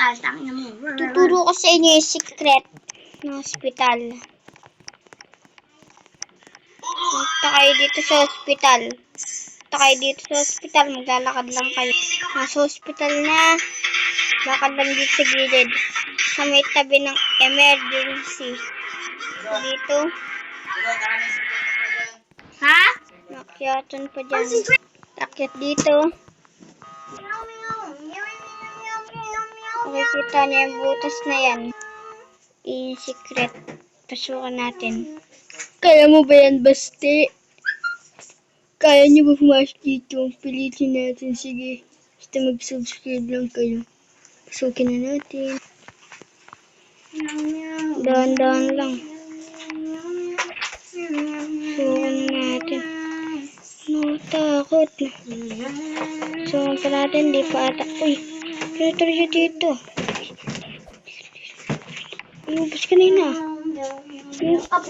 hospital. Tangina mo. Tuturo ko sa inyo yung secret ng hospital. Punta kayo dito sa hospital. Maglalakad lang kayo. Nasa hospital na. Lakad lang dito sa gilid. Sa may tabi ng emergency. Dito. Ha? Nakyatan pa dyan. Akyat dito. Makikita niyo yung butas na yan. Yung secret. Pasukan natin. Kaya mo ba yan, Basti? Kaya niyo ba pumasok dito? Pilitin natin. Sige. Basta mag-subscribe lang kayo. Pasukin na natin. Dahan-dahan lang. Pasukan na natin. Takot. Pasukan pa natin. Di pa ata. Uy. Tuloy dito. Ubus kanina.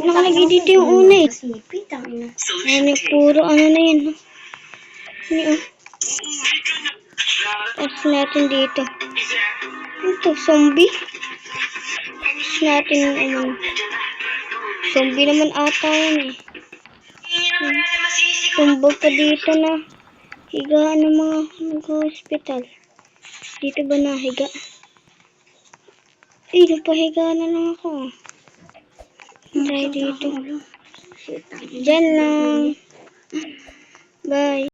Nakalagay dito yung una eh. Ano, puro ano na yun. Ano, tapos natin dito. Ito, zombie. Tapos natin, zombie naman ata yan eh. Tumbog pa dito na. Higaan ng mga nag-hospital. Dito ba nahiga? Ay, napahiga na lang ako. Try dito. Diyan lang. Bye.